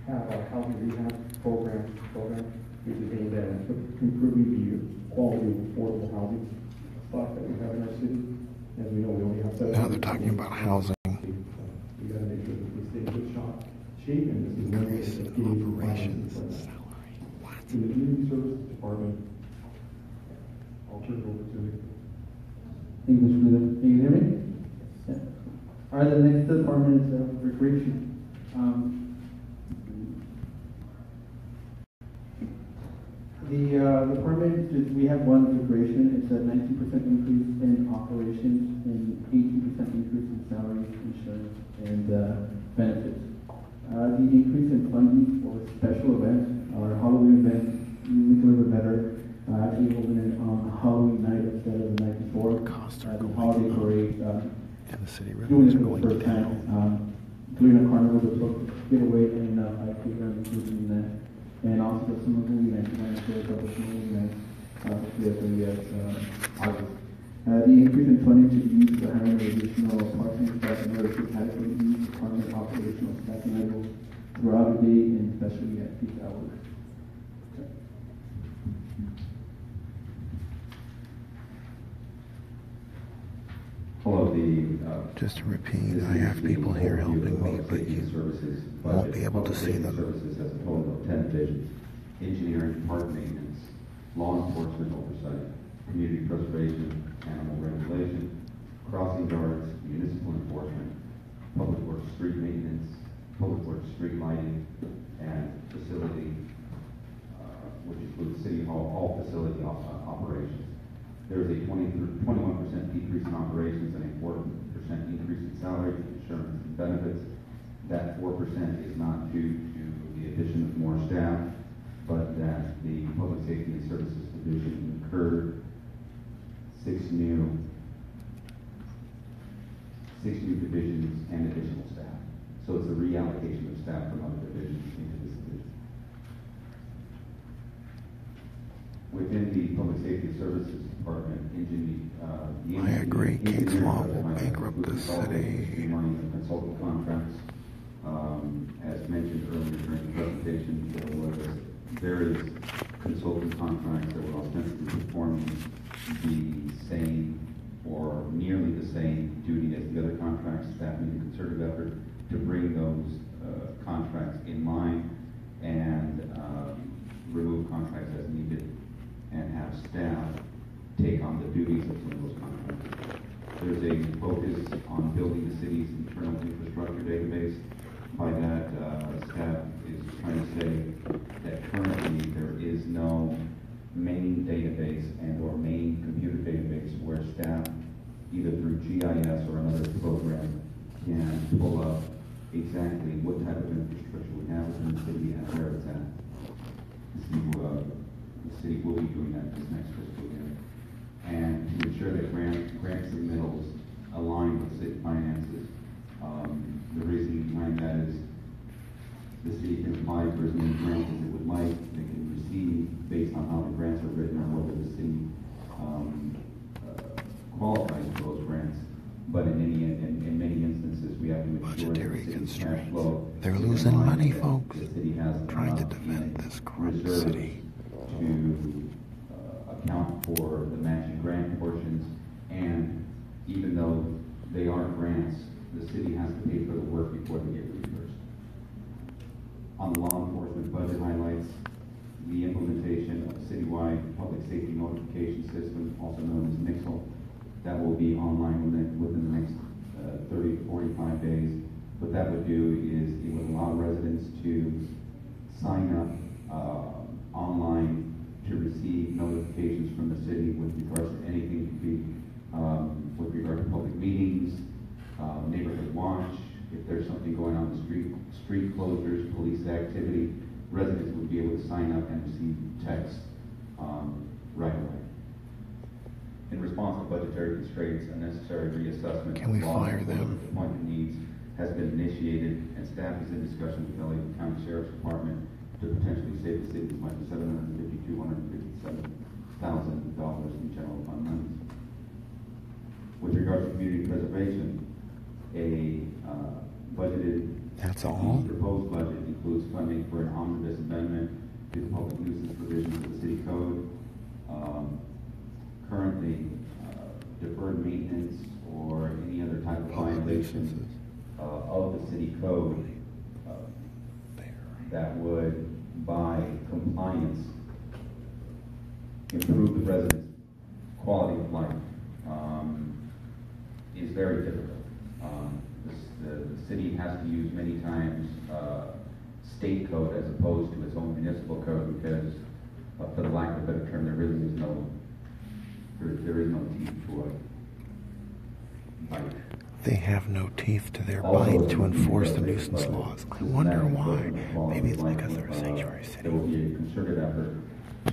have a housing rehab program, which is aimed at improving the quality of affordable housing stock that we have in our city. As we know, we only have 7. Now they're talking about housing. We got to make sure that we stay in good shape, and this is one way of getting Operations finance. salary. What? In the community services department, I'll turn it over to you. Thank you, Mr. Leader. Can you hear me? Yeah. All right, the next department is recreation. The department, we have one recreation. It's a 19% increase in operations and 18% increase in salaries, insurance, and benefits. The increase in funding for special events, our Halloween event, we can live better. Actually holding it on Halloween night instead of the night before. Costs are The going holiday down. parade. And the city Doing revenues it are for the going first down. time. Doing a carnival to getaway and I think I'm including that. And also some of the movie nights, I'm sure a couple of movie nights, hopefully at August. The increase in funding to be used for hiring additional part-time staff in order to adequately use department operational staffing levels throughout the day and especially at peak hours. Hello, Just to repeat, I have people here helping me, but you won't be able to see them. Services has a total of 10 divisions: engineering, park maintenance, law enforcement oversight, community preservation, animal regulation, crossing guards, municipal enforcement, public works street maintenance, public works street lighting, and facility, which includes city hall, all facility operations. There is a 21% decrease in operations and a 4% increase in salaries, insurance, and benefits. That 4% is not due to the addition of more staff, but that the Public Safety and Services Division incurred six new divisions and additional staff. So it's a reallocation of staff from other divisions into this division. Within the Public Safety and Services Department, I agree. Kate's law will bankrupt this city. Streamlining of consultant contracts. As mentioned earlier during the presentation, there was various consultant contracts that were ostensibly performing the same or nearly the same duty as the other contracts. Staff made a concerted effort to bring those contracts in line and remove contracts as needed and have staff take on the duties of some of those contracts. There's a focus on building the city's internal infrastructure database. By that, staff is trying to say that currently there is no main database and or main computer database where staff, either through GIS or another program, can pull up exactly what type of infrastructure we have within the city and where it's at. The city will be doing that this next fiscal year. And to ensure that grant submittals align with city finances. The reason behind that is the city can apply for as many grants as it would like. They can receive based on how the grants are written or whether the city qualifies for those grants. But in many instances, we have to ensure Budgetary that the city's cash constraints. flow. They're is losing in line, money, that folks. The city has Trying to enough defend in this corrupt reserves city. to account for the matching grant portions, and even though they are grants, the city has to pay for the work before they get reimbursed. On the law enforcement budget highlights, the implementation of a citywide public safety notification system, also known as NIXL, that will be online within the next 30 to 45 days. What that would do is it would allow residents to sign up online to receive notifications from the city with regards to anything to be with regard to public meetings, neighborhood watch, if there's something going on in the street closures, police activity, residents would be able to sign up and receive text right away. In response to budgetary constraints, a necessary reassessment Can we of law fire them? deployment needs has been initiated, and staff is in discussion with the LA County Sheriff's Department to potentially save the city as much as $757,000 in general fund monies. With regard to community preservation, a budgeted That's all? proposed budget includes funding for an omnibus amendment to the public nuisance provisions of the city code. Currently, deferred maintenance or any other type of violation of the city code that would, by compliance, improve the residents' quality of life is very difficult. The city has to use many times state code as opposed to its own municipal code because, for the lack of a better term, there really is no teeth to it. Bite. They have no teeth to their bite to enforce the nuisance laws. I wonder why. Maybe it's because they're a sanctuary city. There will be a concerted effort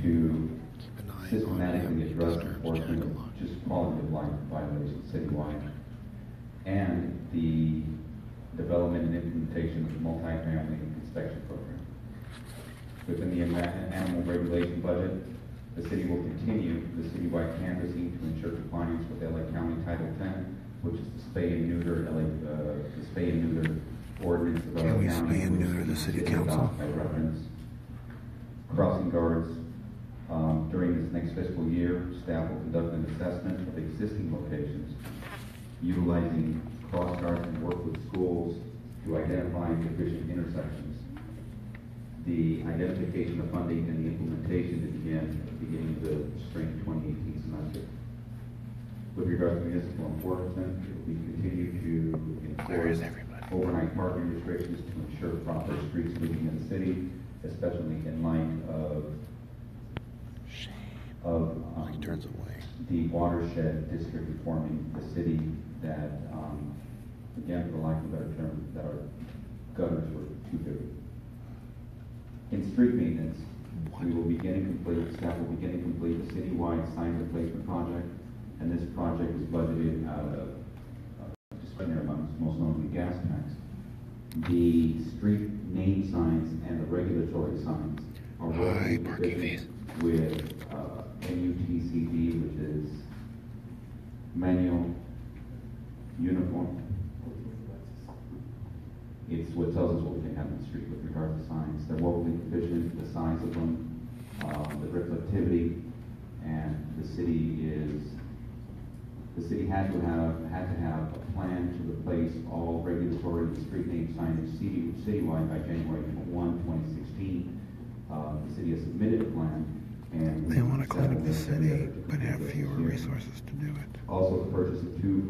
to Keep an eye on systematically him. address Disturbs enforcement Jack a of lot. just quality of life violations citywide, and the development and implementation of the multifamily inspection program. Within the animal regulation budget, the city will continue the citywide canvassing to ensure compliance with LA County Title 10, which is the spay and neuter the spay and neuter ordinance of LA Can we County. spay and which neuter the city adopts council? by reference. Crossing guards. During this next fiscal year, staff will conduct an assessment of existing locations, utilizing cross guards and work with schools to identify deficient intersections. The identification of funding and the implementation to begin at the beginning of the spring 2018 semester. With regard to municipal enforcement, it will be continued to Where is enforce everybody? overnight parking restrictions to ensure proper street sweeping in the city, especially in light of He turns away. the watershed district reforming the city that, again, for lack of a better term, that our gutters were too big. In street maintenance, we will begin and complete, staff will begin and complete a citywide sign replacement project, and this project is budgeted out of discretionary funds, most notably gas tax. The street name signs and the regulatory signs are Hi, working parking fees. with MUTCD, which is manual uniform. It's what tells us what we can have in the street with regard to signs. They're woefully deficient, the size of them, the reflectivity, and the city had to have a plan to replace all regulatory street name signage citywide by January 1, 2016. The city has submitted a plan, and They want to clean up the city, but have fewer resources to do it. Also, the purchase of two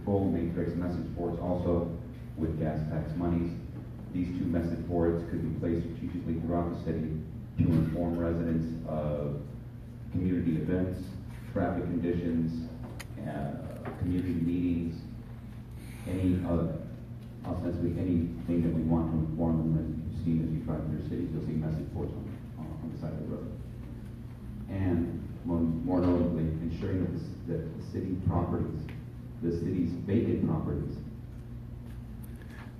full matrix message boards, also with gas tax monies. These two message boards could be placed strategically throughout the city to inform residents of community events, traffic conditions, community meetings, ostensibly anything that we want to inform them. As you've seen as you drive through cities, you'll see message boards on the side of the road. And more notably, ensuring that the city properties, the city's vacant properties,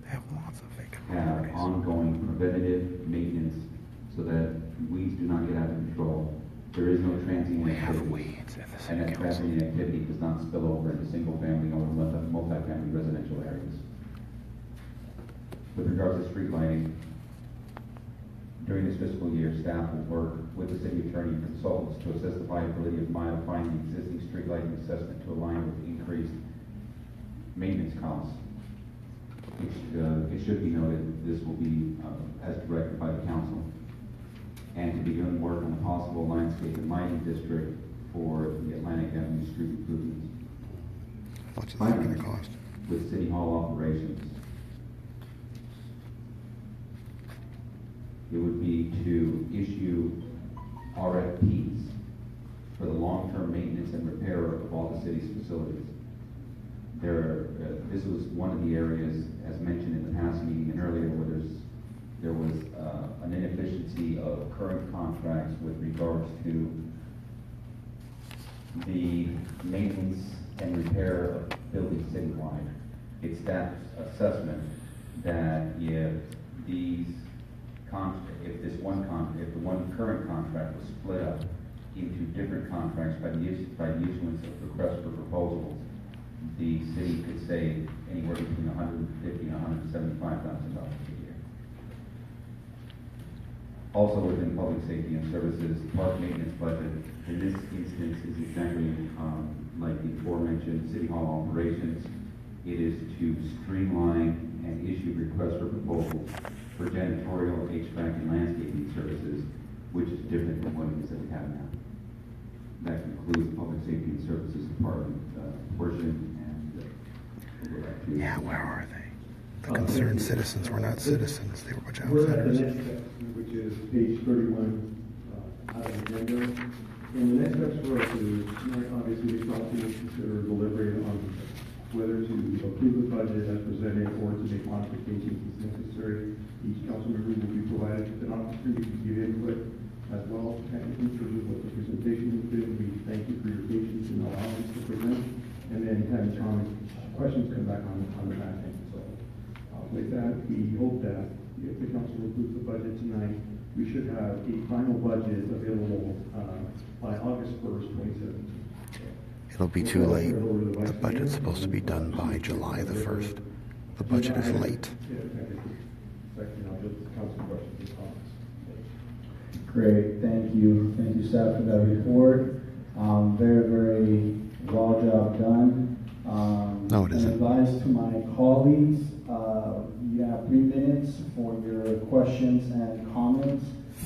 They have lots of vacant have properties. ongoing preventative maintenance so that weeds do not get out of control. There is no transient We have activity. weeds in the And city that council. transient activity does not spill over into single-family or multi-family residential areas. With regards to street lighting, during this fiscal year, staff will work with the city attorney and consultants to assess the viability of modifying the existing street lighting assessment to align with increased maintenance costs. It should be noted that this will be as directed by the council, and to begin work on a possible landscape and lighting district for the Atlantic Avenue street improvements. What's that going to cost? With city hall operations, it would be to issue RFPs for the long-term maintenance and repair of all the city's facilities. This was one of the areas, as mentioned in the past meeting and earlier, where there was an inefficiency of current contracts with regards to the maintenance and repair of buildings citywide. It's staff's assessment that if the one current contract was split up into different contracts by the issuance of requests for proposals, the city could save anywhere between $150,000 and $175,000 a year. Also within public safety and services, park maintenance budget in this instance is exactly like the aforementioned city hall operations. It is to streamline and issue requests for proposals for janitorial, HVAC, and landscaping services, which is different than what it is that we have now. That concludes public safety and services department portion, and we'll go back to Yeah, where are they? The concerned citizens were not citizens; they were a bunch of We're at the outsiders. next step, which is page 31 out of the agenda. And the next steps for us is, obviously, we probably consider deliberating on whether to approve the budget as presented or to make modifications as necessary. Each council member will be provided with an opportunity to give input as well, technically, in terms of what the presentation has been. We thank you for your patience in allowing us to present, and then having questions come back on the back end. So, with that, we hope that if the council approves the budget tonight, we should have a final budget available by August 1st, 2017. It'll be too late. The budget's supposed to be done by July the 1st. The budget is late. Great, thank you. Thank you, staff, for that report. Very, very well job done. No, it isn't. Advice to my colleagues, you have 3 minutes for your questions and comments.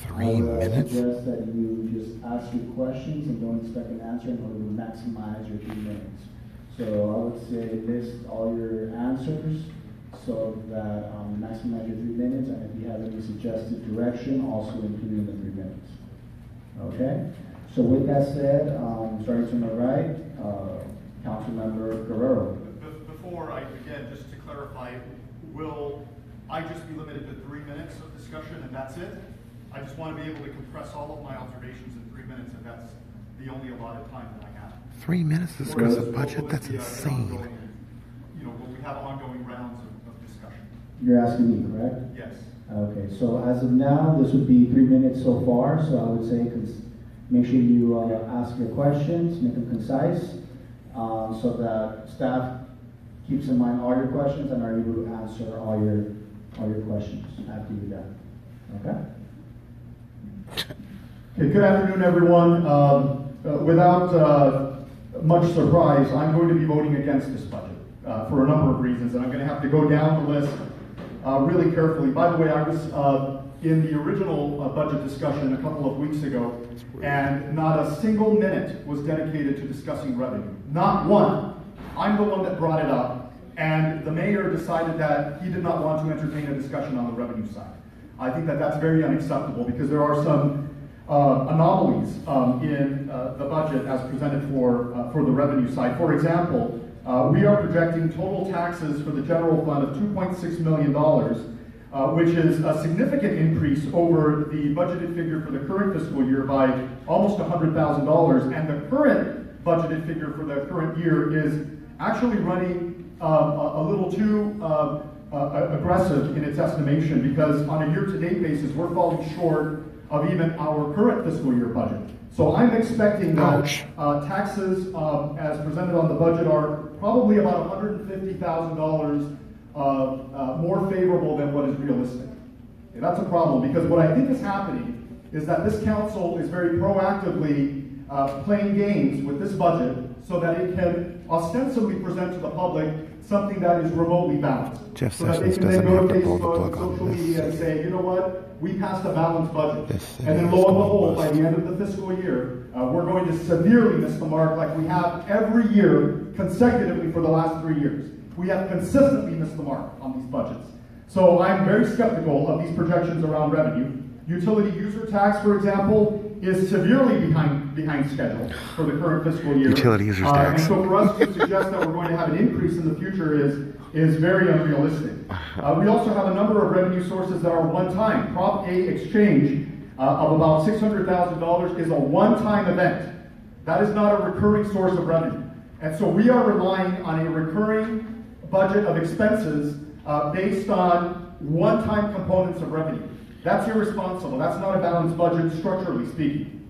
3 minutes? I would suggest that you just ask your questions and don't expect an answer in order to maximize your 3 minutes. So I would say list all your answers so that maximize your 3 minutes, and if you have any suggested direction, also include in the 3 minutes. Okay? So with that said, starting to my right, Councilmember Guerrero. Before I begin, just to clarify, will I just be limited to 3 minutes of discussion and that's it? I just want to be able to compress all of my observations in 3 minutes, and that's the only allotted time that I have. 3 minutes to discuss a budget? That's insane. Will we have ongoing rounds of discussion? You're asking me, correct? Yes. Okay, so as of now, this would be 3 minutes so far, so I would say make sure you ask your questions, make them concise, so that staff keeps in mind all your questions and are able to answer all your questions after you're done. Okay? Okay, good afternoon, everyone. Without much surprise, I'm going to be voting against this budget for a number of reasons, and I'm going to have to go down the list really carefully. By the way, I was in the original budget discussion a couple of weeks ago, and not a single minute was dedicated to discussing revenue. Not one. I'm the one that brought it up, and the mayor decided that he did not want to entertain a discussion on the revenue side. I think that that's very unacceptable because there are some anomalies in the budget as presented for the revenue side. For example, we are projecting total taxes for the general fund of $2.6 million, which is a significant increase over the budgeted figure for the current fiscal year by almost $100,000, and the current budgeted figure for the current year is actually running a little too aggressive in its estimation, because on a year-to-date basis, we're falling short of even our current fiscal year budget. So I'm expecting that taxes as presented on the budget are probably about $150,000 more favorable than what is realistic. Okay, that's a problem, because what I think is happening is that this council is very proactively playing games with this budget so that it can ostensibly present to the public something that is remotely balanced. Jeff so that they Sessions can then doesn't go have to to pull the Facebook plug and on social this. media and say, you know what, we passed a balanced budget. This And then is lo and going behold, by bust. the end of the fiscal year, we're going to severely miss the mark like we have every year consecutively for the last 3 years. We have consistently missed the mark on these budgets. So I'm very skeptical of these projections around revenue. Utility user tax, for example, is severely behind schedule for the current fiscal year. Utility users tax. And so for us to suggest that we're going to have an increase in the future is very unrealistic. We also have a number of revenue sources that are one-time. Prop A exchange of about $600,000 is a one-time event. That is not a recurring source of revenue. And so we are relying on a recurring budget of expenses based on one-time components of revenue. That's irresponsible. That's not a balanced budget, structurally speaking.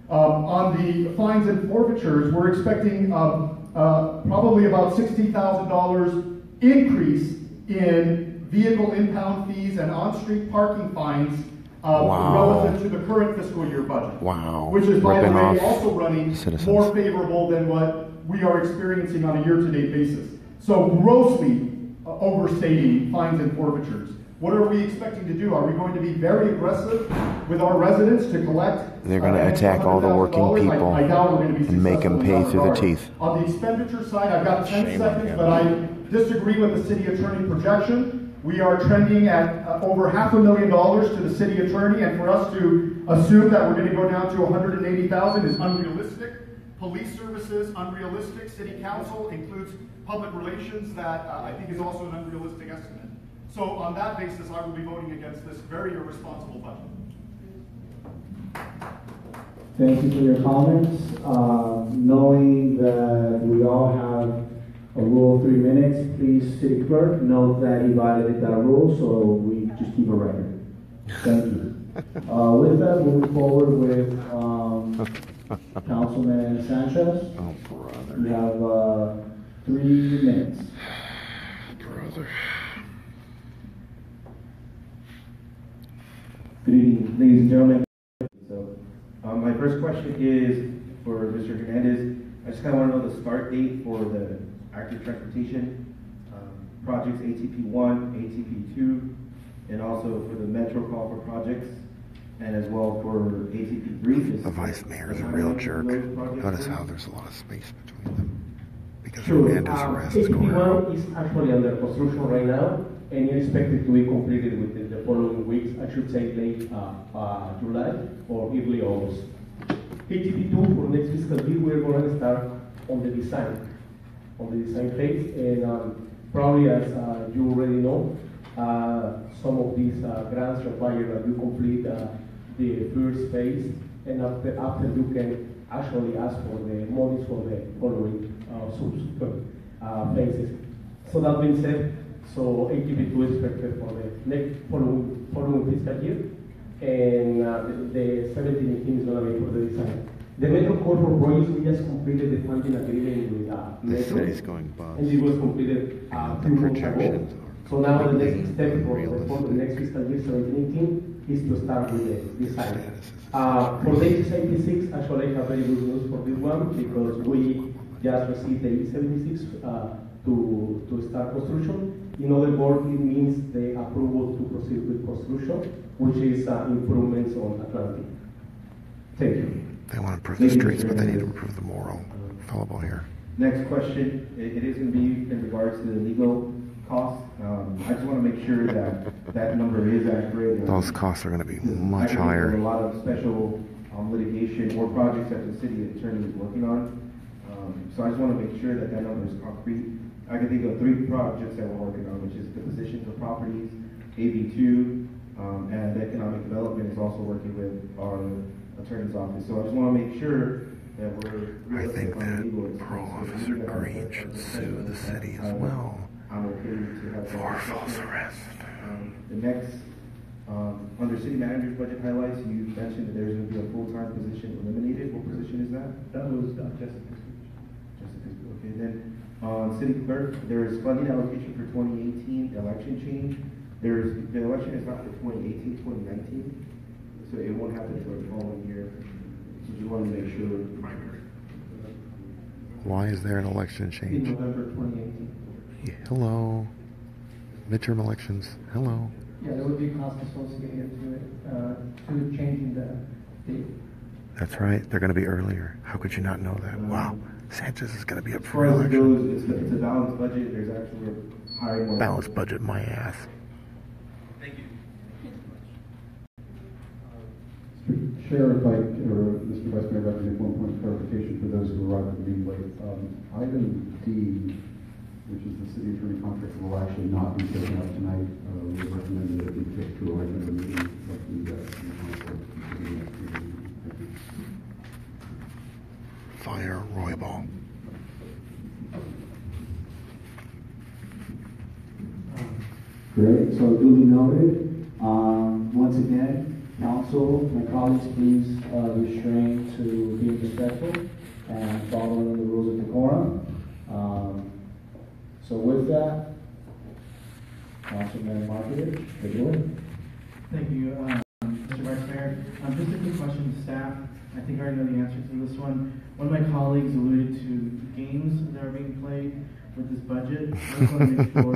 On the fines and forfeitures, we're expecting probably about $60,000 increase in vehicle impound fees and on-street parking fines relative to the current fiscal year budget. Wow. Which is, by the Ripping way, off also running citizens. more favorable than what we are experiencing on a year-to-date basis. So grossly overstating fines and forfeitures. What are we expecting to do? Are we going to be very aggressive with our residents to collect? They're going to attack all the working people I doubt we're going to be and make them successful in pay that through the regard. teeth. On the expenditure side, I've got 10 Shame on seconds, him. but I disagree with the city attorney projection. We are trending at over $500,000 to the city attorney, and for us to assume that we're going to go down to 180,000 is unrealistic. Police services, unrealistic. City council includes public relations, that I think is also an unrealistic estimate. So on that basis, I will be voting against this very irresponsible budget. Thank you for your comments. Knowing that we all have a rule of 3 minutes, please, City Clerk, note that he violated that rule, so we just keep a record. Thank you. With that, moving forward with Councilman Sanchez. Oh, brother. You have 3 minutes. Brother. Good evening, ladies and gentlemen. So, my first question is for Mr. Hernandez. I just kind of want to know the start date for the active transportation projects, ATP 1, ATP 2, and also for the Metro call for projects, and as well for ATP 3. The vice mayor is a real jerk. Notice how there's a lot of space between them. Because Sure. Hernandez's arrest is going on. ATP1 is actually under construction right now, and it's expected to be completed within the following weeks. I should say late July or early August. ATP2 for next fiscal year, we're going to start on the design phase, and probably as you already know, some of these grants require that you complete the first phase, and after you can actually ask for the monies for the following subsequent phases. So that being said, so ATP2 is expected for the next following fiscal year, and the 17-18 is going to be for the design. The Metro Core for projects, we just completed the funding agreement with The Metro, city's going bust. and it was completed And few the months ago. projections So now the are next step for unrealistic. the next fiscal year 17-18 is to start with the design. Status is- For the E76, actually I have very good news for this one, because we just received the E76 to start construction. In other words, it means the approval to proceed with construction, which is improvements on Atlantic. Thank you. They want to improve the streets, but they need to improve the moral fallible here. Next question, it is going to be in regards to the legal costs. I just want to make sure that that number is accurate. Those costs are going to be Because much I think higher. there's a lot of special litigation or projects that the city attorney is working on. So I just want to make sure that that number is concrete. I can think of 3 projects that we're working on, which is the positions of properties, AB2, and economic development is also working with our attorney's office. So I just want to make sure that we're. I think realistic on the legal that Pro expenses. Officer We need to have Green a should special sue the city as that, well I'm okay to have that for discussion. false arrest. The next, under city manager's budget highlights, you mentioned that there's going to be a full-time position eliminated. What position is that? That was Jessica. Jessica's, okay, then, city clerk, there is funding allocation for 2018 election change. The election is not for 2018, 2019, so it won't happen for the following year. So just want to make sure. Why is there an election In change? November 2018. Hello. Midterm elections. Hello. Yeah, there would be costs associated to it, to changing the date. That's right. They're going to be earlier. How could you not know that? Wow. Sanchez is going to be up As for far as it election. goes, it's a balanced budget. There's actually hiring more. Balanced budget, my ass. Chair, if I, or Mr. Vice Mayor, if I can make one point of clarification for those who arrived at the meeting late. Item D, which is the city attorney contract, will actually not be taken up tonight. We recommend that it be taken to a regular meeting of the council. Thank you. Fire Roybal. Great, so duly noted. Once again, council, my colleagues, please restrain to being respectful and following the rules of decorum. So with that, Councilman Markovich, take it away. Thank you, Mr. Vice Mayor. Just a quick question to staff. I think I already know the answer to this one. One of my colleagues alluded to games that are being played with this budget. I just want to make sure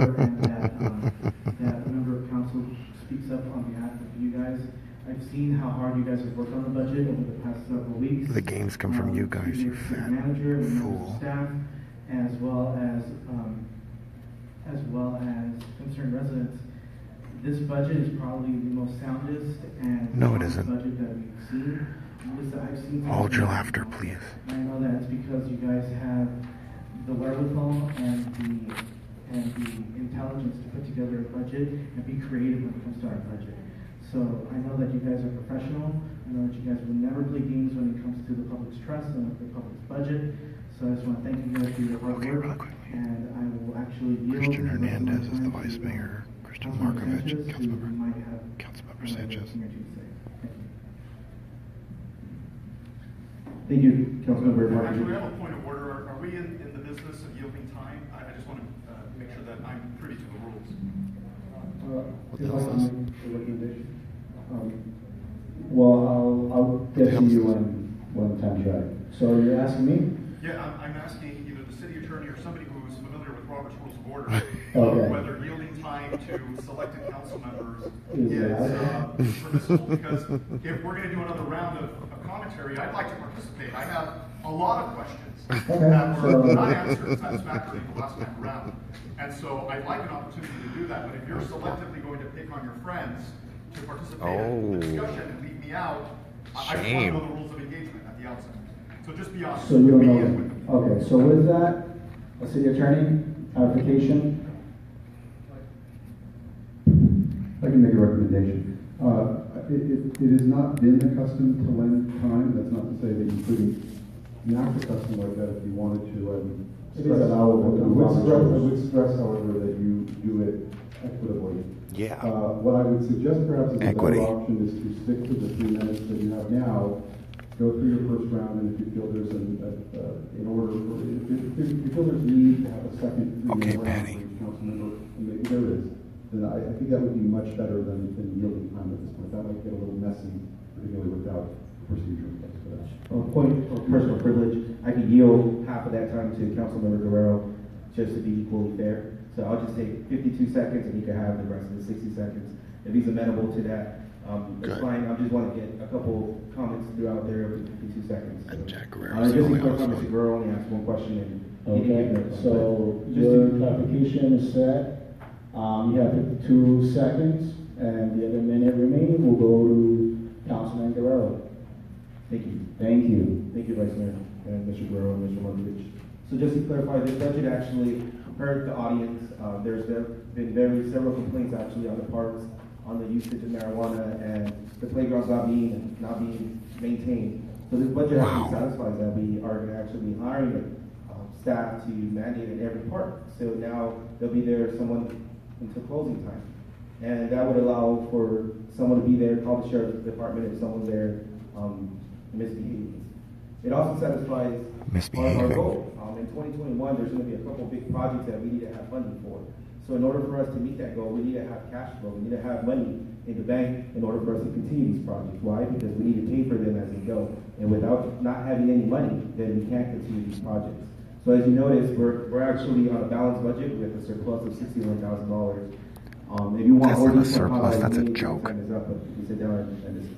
that a member of council speaks up on behalf of you guys. I've seen how hard you guys have worked on the budget over the past several weeks. The games come from you guys, you city fat manager and members fool. of staff, as well as concerned residents. This budget is probably the most soundest and No, it strongest isn't. budget that we've seen. I've seen. Hold your laughter, please. I know that it's because you guys have the wherewithal and the intelligence to put together a budget and be creative when it comes to our budget. So I know that you guys are professional. I know that you guys will never play games when it comes to the public's trust and the public's budget. So I just want to thank you guys for your hard Okay, work. really quickly. And I will actually yield. Christian the rest of my Hernandez is the time vice to, mayor. Christian Councilmember Markovich, Sanchez, who might have Councilmember another Sanchez. thing or two to say. Thank you. Thank you, Councilmember Actually, we Markovich. have a point of order. Are we in the business of yielding time? I just want to make sure that I'm privy to the rules. What the hell is this? Well, I'll get to you when time's right. So you're asking me? Yeah, I'm asking either the city attorney or somebody who's familiar with Robert's Rules of Order Okay. whether yielding time to selected council members Is is permissible. Because if we're going to do another round of commentary, I'd like to participate. I have a lot of questions that were not answered satisfactorily the last time around. And so I'd like an opportunity to do that. But if you're selectively going to pick on your friends to participate in the discussion and leave me out, I just want to know the rules of engagement at the outset. So just be honest. So you don't Be know in that. with me. Okay, so with that, a city attorney, clarification. I can make a recommendation. It has not been the custom to lend time. That's not to say that you couldn't enact a custom like that if you wanted to. It is allowable to I would stress, however, that you do it equitably. Yeah. What I would suggest perhaps is a Equity. better option is to stick to the 3 minutes that you have now. Go through your first round, and if you feel there's in order for, if you feel there's need to have a second 3 Okay, minute round Patty. for each council member, and maybe there is, then I think that would be much better than yielding time at this point. That might get a little messy, particularly without procedure in place for that. Point of personal privilege, I could yield half of that time to Councilmember Guerrero just to be equally fair. So I'll just take 52 seconds and he can have the rest of the 60 seconds. If he's amenable to that, it's Good. fine. I just want to get a couple comments throughout there of 52 seconds. And Jack Guerrero's the Just to only clarify, host. Mr. Guerrero only asked one question and he didn't Okay, get it. so Just your to- clarification is set. You have 52 seconds, and the other minute remaining will go to Councilman Guerrero. Thank you. Thank you. Thank you, Vice Mayor, and Mr. Guerrero and Mr. Markovich. So just to clarify, this budget actually hurt the audience. There's been several complaints actually on the parks, on the usage of marijuana, and the playgrounds not being maintained. So this budget actually satisfies that. We are going to actually be hiring staff to mandate in every park. So now there'll be there someone until closing time. And that would allow for someone to be there, call the sheriff's department if someone's there misbehaving. It also satisfies our goal. In 2021, there's going to be a couple big projects that we need to have funding for. So in order for us to meet that goal, we need to have cash flow. We need to have money in the bank in order for us to continue these projects. Why? Because we need to pay for them as they go. And without not having any money, then we can't continue these projects. So as you notice, we're actually on a balanced budget with a surplus of $61,000. If you want That's more not a detail on how surplus, that that's a means, joke. time is up, but you can sit down and just.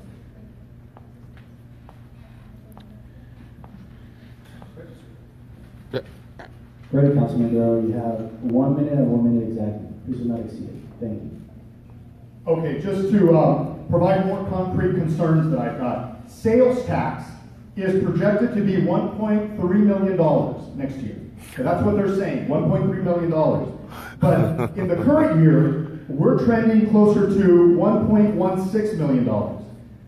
Great, Councilman Guerrero, you have 1 minute and 1 minute exactly. Please do not exceed it. Thank you. Okay, just to provide more concrete concerns that I've got. Sales tax is projected to be $1.3 million next year. So that's what they're saying, $1.3 million. But in the current year, we're trending closer to $1.16 million.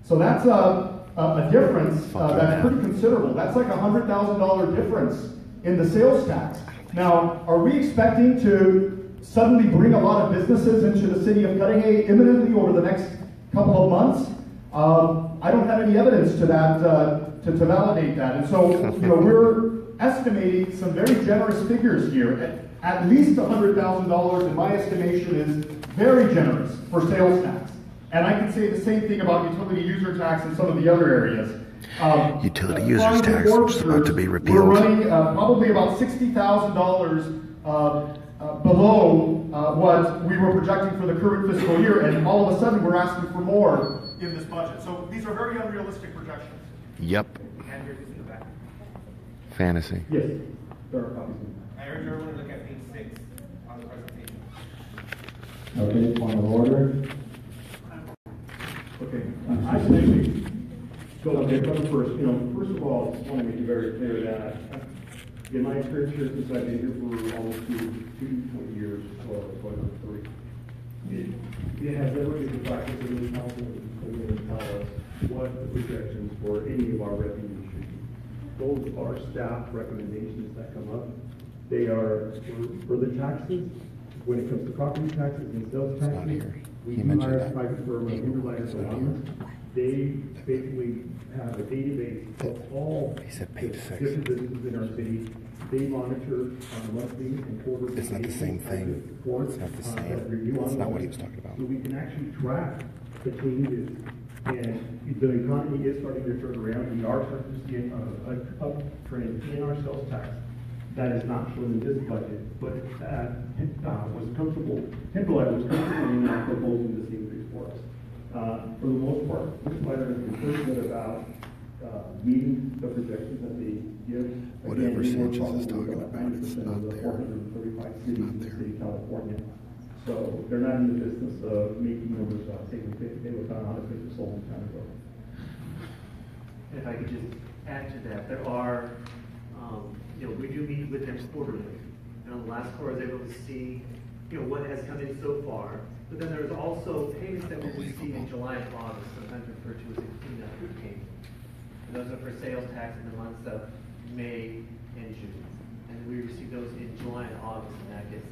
So that's a difference that's pretty considerable. That's like a $100,000 difference in the sales tax. Now, are we expecting to suddenly bring a lot of businesses into the city of Cudahy imminently over the next couple of months? I don't have any evidence to that to validate that. And so, we're estimating some very generous figures here. At least $100,000, in my estimation, is very generous for sales tax. And I can say the same thing about utility user tax in some of the other areas. Utility users tax, which is about to be repealed. We're running probably about $60,000 below what we were projecting for the current fiscal year, and all of a sudden we're asking for more in this budget. So these are very unrealistic projections. Yep. And here's in the back. Fantasy. Yes, there are copies. I urge everyone to look at page 6 on the presentation. Okay, point of order. Okay, I can actually go first. First of all, I just want to make it very clear that in my experience here, since I've been here for almost 20 years, or going on 3, it has never been the practice of this council to tell us what the projections for any of our revenues should be. Those are staff recommendations that come up. They are for the taxes. When it comes to property taxes and sales It's not taxes, here. we He do mentioned hire a that. private firm, It's not here. They basically have a database of all He said the page 6. different businesses in our city. They monitor on a monthly and quarterly It's not the same basis thing. reports, It's not the that same. review It's on not what those. he was talking about. So we can actually track the changes, and the economy is starting to turn around. We are starting to see an uptrend in our sales tax. That is not shown in this budget, but was comfortable, Himbalite was comfortable in proposing this increase for us. For the most part, this letter is pretty good about meeting the projections that they give. Whatever Again, Sanchez is probably talking about about, it's 90% not of the there. 435 cities in the there. state of California. So they're not in the business of making numbers taking they were found 150 sold time ago. If I could just add to that, there are, we do meet with them quarterly. And on the last quarter, I was able to see, what has come in so far. But then there's also payments that we receive in July and August, sometimes referred to as a cleanup payment. And those are for sales tax in the months of May and June. And then we receive those in July and August, and that gets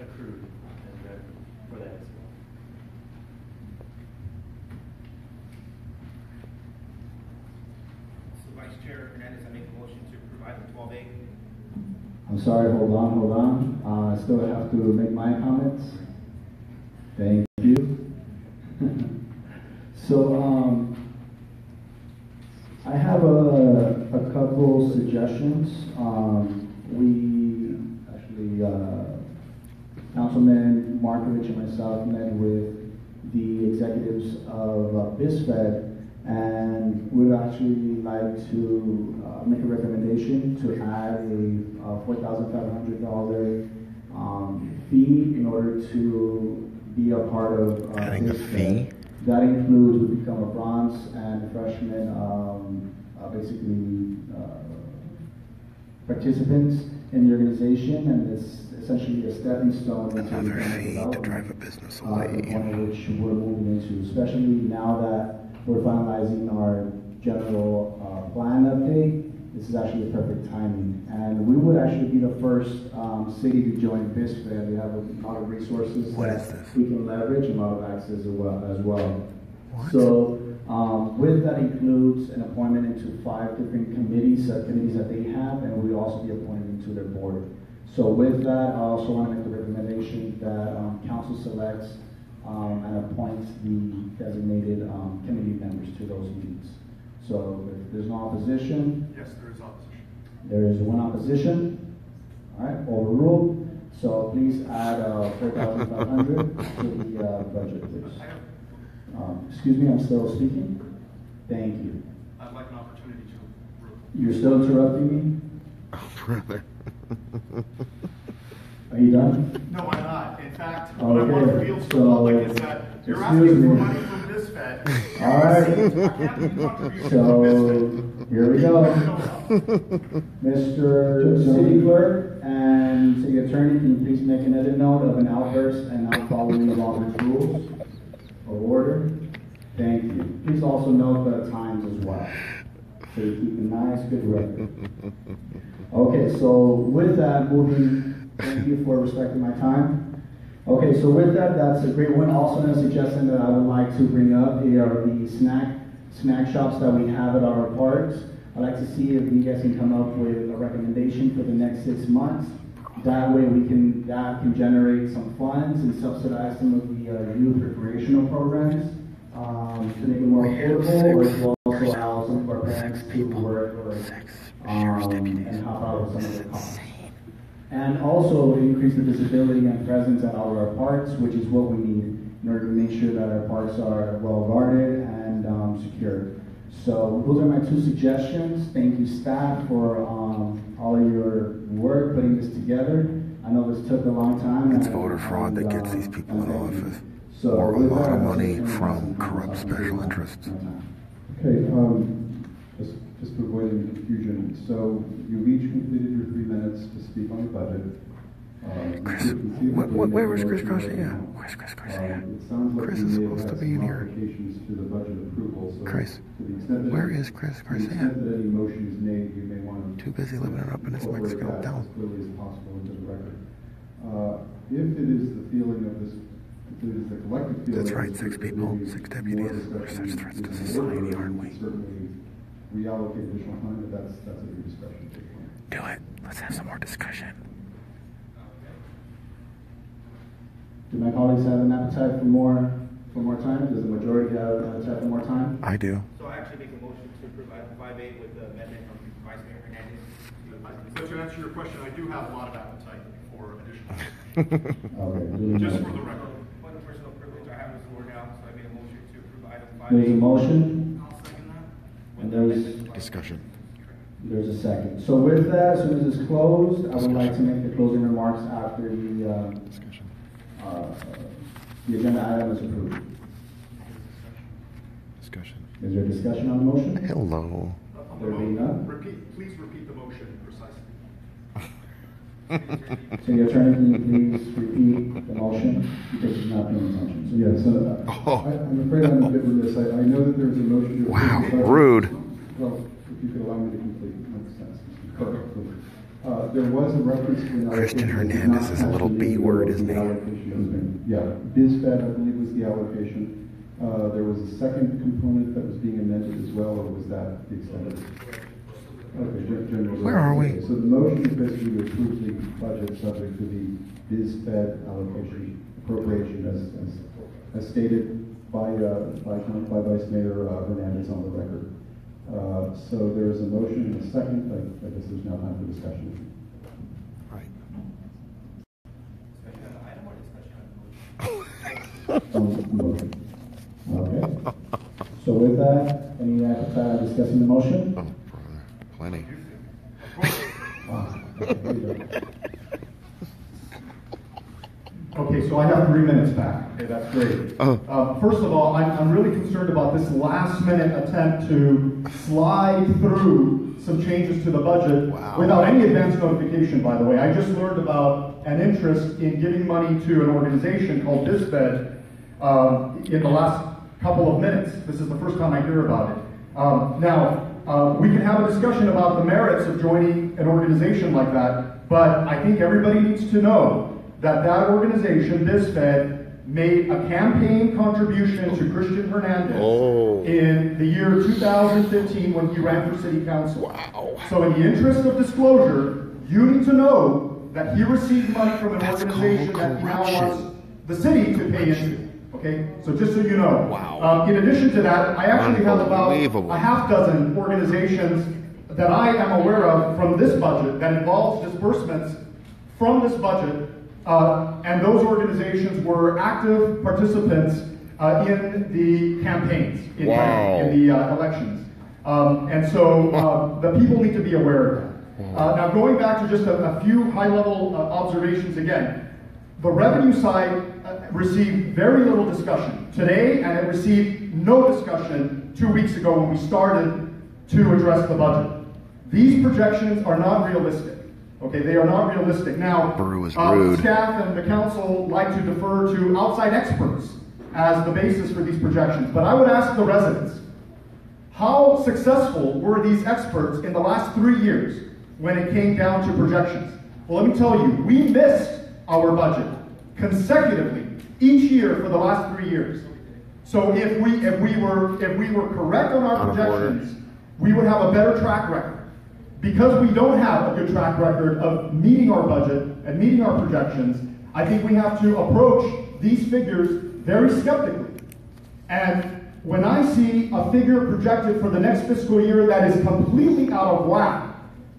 accrued as revenue for that as well. So Vice Chair Hernandez, I make a motion to provide the 12A. I'm sorry, hold on. I still have to make my comments. Thank you. So, I have a couple suggestions. We actually, Councilman Markovich and myself met with the executives of BizFed, and we'd actually like to make a recommendation to add a $4,500 fee in order to be a part of Adding a BizFed. fee? That includes we become a bronze and freshman, participants in the organization, and it's essentially a stepping stone into Another economic fee to development, drive a business the away. point in which we're moving into, especially now that we're finalizing our general plan update. This is actually the perfect timing, and we would actually be the first city to join BizFed. We have a lot of resources What that is this? we can leverage, and a lot of access as well. What? So with that includes an appointment into 5 different committees that they have, and we also be appointed into their board. So with that, I also want to make the recommendation that council selects and appoints the designated committee members to those meetings. So if there's no opposition, Yes, there is opposition. there is one opposition. All right, overruled. So please add 4,500 to the budget, please. Excuse me, I'm still speaking. Thank you. I'd like an opportunity to. You're still interrupting me? Oh, brother. Are you done? No, I'm not. In fact, what I want to Okay, reveal to the so, public is that you're excuse asking for me. money from BizFed. All right. I can't be contributing So, from here we go. Mr. City Clerk and City Attorney, can you please make an edit note of an outburst and not following Robert's rules of order? Thank you. Please also note the times as well, so you keep a nice, good record. Okay, so with that, moving, thank you for respecting my time. Okay, so with that, that's a great one. Also, a suggestion that I would like to bring up are the snack shops that we have at our parks. I'd like to see if you guys can come up with a recommendation for the next 6 months. That way that can generate some funds and subsidize some of the youth recreational programs. to make it more affordable, or to also allow some of our parents to work or and help out with some of the costs. And also increase the visibility and presence at all of our parks, which is what we need in order to make sure that our parks are well guarded and secure. So those are my two suggestions. Thank you, staff, for all of your work putting this together. I know this took a long time. It's voter fraud that gets these people in office, so or a lot of money from corrupt special interests. Okay, just to avoid any confusion, so you each completed your 3 minutes to speak on the budget. Chris, where was Chris Garcia? Where's Chris Garcia? Chris is supposed to be in here. To the budget approval, so Chris, to the extent that, where is Chris to the Garcia? extent that any motion is made, you may want to Too busy living it up in his Mexican incorporate that hotel. as clearly as possible into the record. If it is the feeling of this, if it is the collective feeling. That's right, of 6 this people, committee, 6 more deputies. We're discussion such threats to is society, order, aren't we? Certainly reallocate additional time, but that's a your discussion. Do it. Let's have some more discussion. Do my colleagues have an appetite for more time? Does the majority have an appetite for more time? I do. So I actually make a motion to approve item 5A with the amendment from Vice Mayor Hernandez. So to answer your question, I do have a lot of appetite for additional. Okay. Just for the record. Point of personal privilege, I have the floor now, so I made a motion to approve item 5A. There's a motion, I'll second that. and there's Discussion. a second. So with that, as soon as it's closed, I would like to make the closing remarks after the agenda item is approved. Discussion. Is there discussion on the motion? Hello. There being none? Please repeat the motion precisely. City Attorney, can you please repeat the motion? Because he's not paying attention. So Yes, I'm afraid I'm a bit remiss. I know that there's a motion to. Wow, approve the budget. rude. Well, if you could allow me to complete, makes sense. Perfect. There was a reference to an Christian allocation. Hernandez is a little B word, isn't he? Yeah, BizFed, I believe, was the allocation. There was a second component that was being amended as well, or was that the extent of it? Okay, general. Where are we? Okay, so the motion is basically to approve the budget subject to the BizFed allocation appropriation as stated by Vice Mayor Hernandez on the record. So there is a motion and a second. I guess there's now time for discussion. Right. Motion. Okay. So with that, any appetite discussing the motion? Oh, brother. Plenty. Okay, so I have 3 minutes back. Okay, that's great. First of all, I'm really concerned about this last-minute attempt to slide through some changes to the budget without any advance notification, by the way. I just learned about an interest in giving money to an organization called BizFed in the last couple of minutes. This is the first time I hear about it. Now, we can have a discussion about the merits of joining an organization like that, but I think everybody needs to know that organization, BizFed, made a campaign contribution to Christian Hernandez in the year 2015 when he ran for city council. Wow. So in the interest of disclosure, you need to know that he received money from an organization that now wants the city to pay into. Okay, so just so you know. Wow. In addition to that, I actually have about a half dozen organizations that I am aware of from this budget that involves disbursements from this budget, and those organizations were active participants in the campaigns, in the elections. And so the people need to be aware of that. Now going back to just a few high-level observations again, the revenue side received very little discussion today, and it received no discussion 2 weeks ago when we started to address the budget. These projections are not realistic. Okay, they are not realistic. Now, staff and the council like to defer to outside experts as the basis for these projections, but I would ask the residents, how successful were these experts in the last 3 years when it came down to projections? Well, let me tell you, we missed our budget consecutively each year for the last 3 years. So if we were correct on our projections, we would have a better track record. Because we don't have a good track record of meeting our budget and meeting our projections, I think we have to approach these figures very skeptically. And when I see a figure projected for the next fiscal year that is completely out of whack,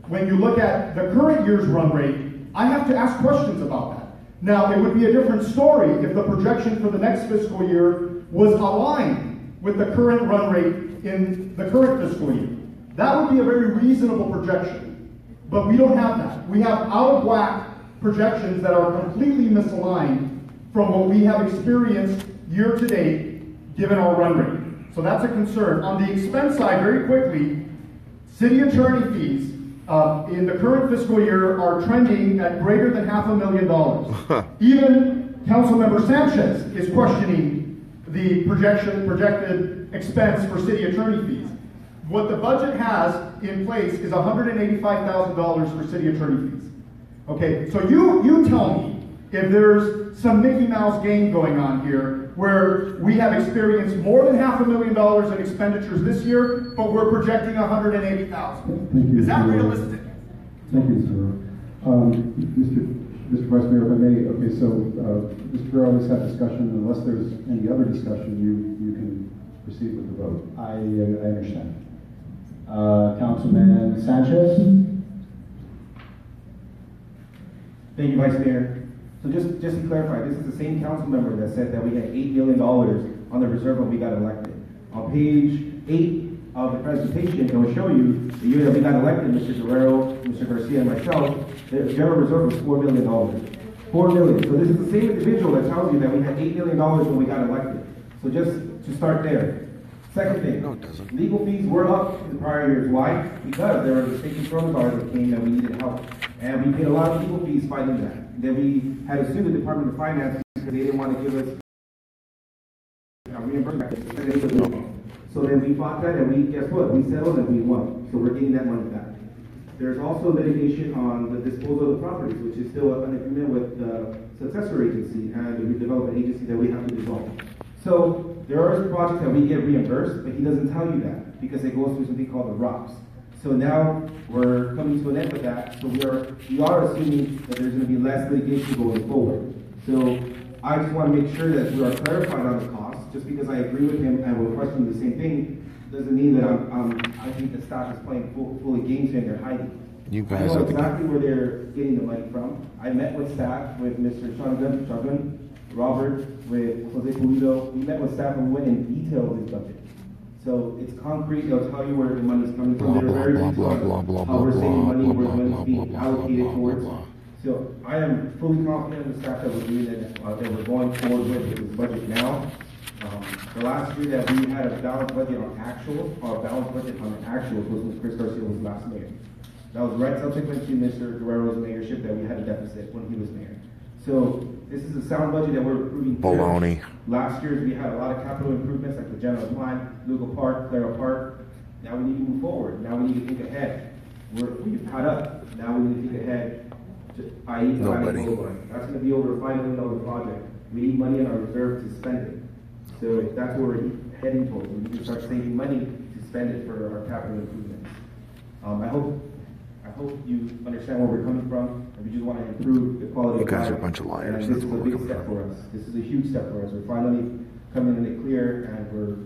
when you look at the current year's run rate, I have to ask questions about that. Now, it would be a different story if the projection for the next fiscal year was aligned with the current run rate in the current fiscal year. That would be a very reasonable projection. But we don't have that. We have out of whack projections that are completely misaligned from what we have experienced year to date, given our run rate. So that's a concern. On the expense side, very quickly, city attorney fees in the current fiscal year are trending at greater than $500,000. Even Councilmember Sanchez is questioning the projected expense for city attorney fees. What the budget has in place is $185,000 for city attorney fees. Okay, so you tell me if there's some Mickey Mouse game going on here where we have experienced more than $500,000 in expenditures this year, but we're projecting $180,000. Is that realistic? Thank you, sir. Mr. Vice Mayor, if I may, okay, so Mr. Guerrero has had discussion. Unless there's any other discussion, you can proceed with the vote. I understand. Councilman Sanchez? Thank you, Vice Mayor. So just to clarify, this is the same council member that said that we had $8 million on the reserve when we got elected. On page 8 of the presentation, it will show you the year that we got elected, Mr. Guerrero, Mr. Garcia, and myself, the general reserve was $4 million. $4 million. So this is the same individual that tells you that we had $8 million when we got elected. So just to start there. Second thing, No, it doesn't. legal fees were up in the prior years. Why? Because there was a state control guard that came and we needed help. And we paid a lot of legal fees fighting that. Then we had to sue the Department of Finance because they didn't want to give us a reimbursement. So then we fought that, and guess what? We settled and we won. So we're getting that money back. There's also litigation on the disposal of the properties, which is still an agreement with the successor agency and the redevelopment agency that we have to dissolve. So there are projects that we get reimbursed, but he doesn't tell you that because it goes through something called the ROPS. So now we're coming to an end with that. So we are assuming that there's going to be less litigation going forward. So I just want to make sure that we are clarified on the costs. Just because I agree with him and we're questioning the same thing doesn't mean that I think the staff is playing fully games here and they're hiding. You guys I know are the exactly where they're getting the money from. I met with staff, with Mr. Chagan, Robert, with Jose Pulido. We met with staff and we went in detail with his budget. So it's concrete. They'll tell you where the money's coming from. They're very detailed on how we're saving money, where the money's being allocated towards. So I am fully confident in the staff that we're doing it, that we're going forward with this budget now. The last year that we had a balanced budget on actuals, our balanced budget on actuals was when Chris Garcia was last mayor. That was right subsequent to Mr. Guerrero's mayorship that we had a deficit when he was mayor. So this is a sound budget that we're approving. baloney. Last year we had a lot of capital improvements like the general plan, Lugo Park, Clara Park. Now we need to move forward. Now we need to think ahead. We've caught up. Now we need to think ahead. I.e. Nobody. That's going to be over a $5 million project. We need money in our reserve to spend it. So that's where we're heading towards. We need to start saving money to spend it for our capital improvements. I hope you understand where we're coming from, and we just want to improve the quality of life. You guys are a bunch of liars. And this That's is a where we're big coming step from. for us. This is a huge step for us. We're finally coming in it clear, and we're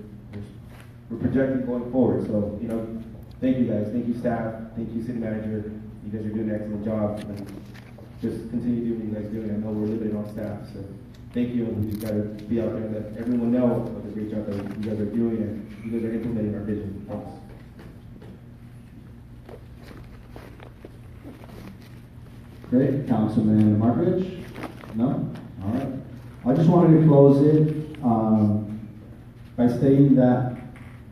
projecting going forward. So, thank you guys. Thank you, staff. Thank you, city manager. You guys are doing an excellent job. And just continue doing what you guys do. I know we're limited on staff, so thank you. And we just got to be out there and let everyone know of the great job that you guys are doing, and you guys are implementing our vision. Thanks. Great. Councilman Markovich? No? All right. I just wanted to close it by stating that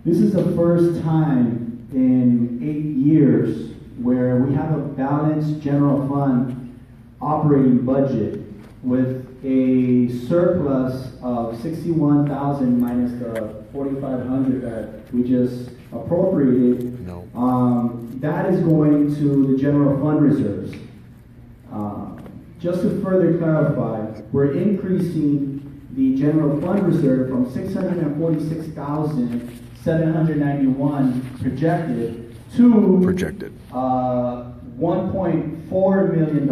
this is the first time in 8 years where we have a balanced general fund operating budget with a surplus of $61,000 minus the $4,500 that we just appropriated. No. That is going to the general fund reserves. Just to further clarify, we're increasing the general fund reserve from $646,791 projected to $1.4 million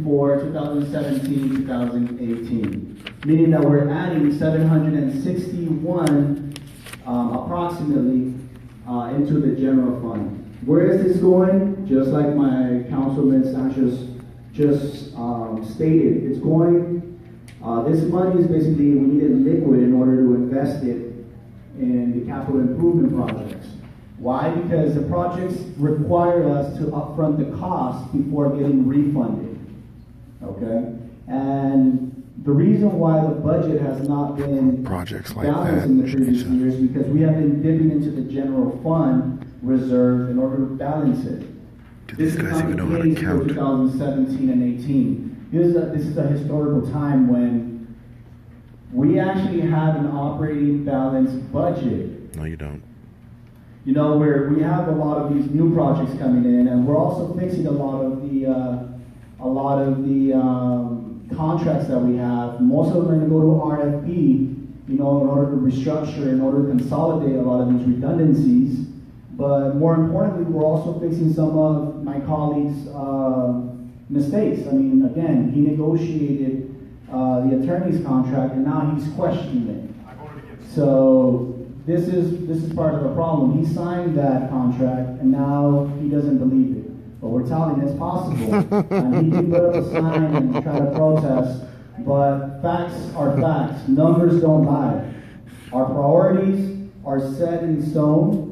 for 2017-2018. meaning that we're adding 761 approximately into the general fund. Where is this going? Just like my councilman Sanchez just stated, it's going. This money is basically, we need it liquid in order to invest it in the capital improvement projects. Why? Because the projects require us to upfront the cost before getting refunded. Okay? And the reason why the budget has not been projects like balanced that in the previous years is because we have been dipping into the general fund reserve in order to balance it. Do these guys even know how to count? 2017 and 18. This is a historical time when we actually have an operating balanced budget. No, you don't. You know, where we have a lot of these new projects coming in, and we're also fixing a lot of the contracts that we have. Most of them are going to go to RFP, you know, in order to restructure, in order to consolidate a lot of these redundancies. But more importantly, we're also fixing some of my colleagues' mistakes. I mean, again, he negotiated the attorney's contract, and now he's questioning it. So this is part of the problem. He signed that contract, and now he doesn't believe it. But we're telling him it's possible, and he can put up a sign and try to protest. But facts are facts. Numbers don't lie. Our priorities are set in stone.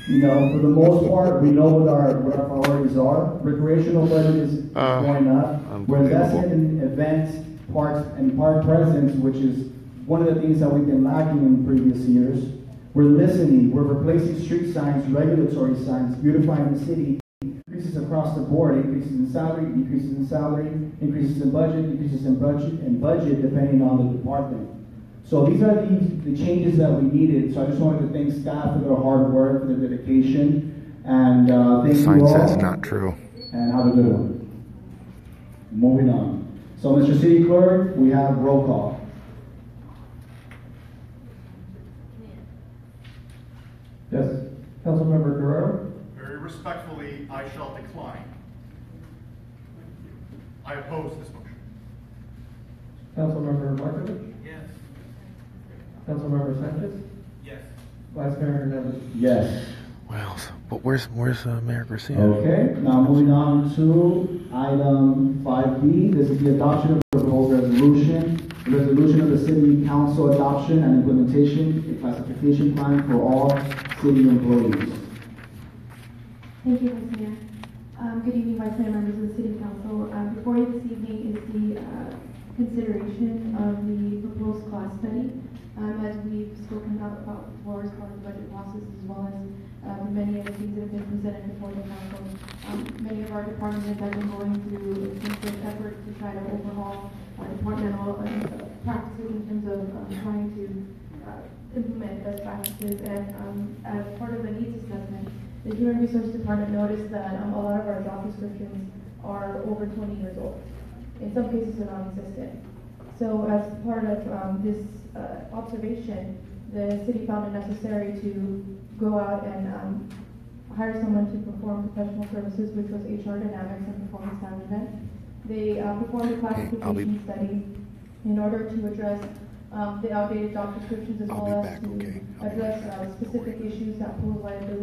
You know, for the most part, we know what our priorities are. Recreational budget is going up. We're investing in events, parks, and park presence, which is one of the things that we've been lacking in previous years. We're listening. We're replacing street signs, regulatory signs, beautifying the city. Increases across the board. Increases in salary, decreases in salary, increases in budget, decreases in budget, depending on the department. So these are the changes that we needed. So I just wanted to thank staff for their hard work, for their dedication, and thank you all. Sign says not true. And have a good one. Moving on. So, Mr. City Clerk, we have roll call. Yes, Councilmember Guerrero. Very respectfully, I shall decline. I oppose this motion. Councilmember Markovich. Yes. Councilmember Sanchez. Yes. Vice Mayor Hernandez. Yes. Well, but where's Mayor Garcia? Okay, now moving on to item 5B. This is the adoption of the proposed resolution. The resolution of the City Council adoption and implementation a classification plan for all city employees. Thank you, Vice Mayor. Good evening, Vice Mayor, members of the City Council. Before you this evening is the consideration of the proposed cost study. As we've spoken about before as part of the budget process, as well as many of the things that have been presented before the council. Many of our departments have been going through extensive efforts to try to overhaul departmental practices in terms of trying to implement best practices. And as part of the needs assessment, the Human Resource Department noticed that a lot of our job descriptions are over 20 years old. In some cases, they're non-existent. So as part of this observation, the city found it necessary to go out and hire someone to perform professional services, which was HR Dynamics and Performance Management. They performed a classification study in order to address the outdated job descriptions, as well as to address specific issues that pose liability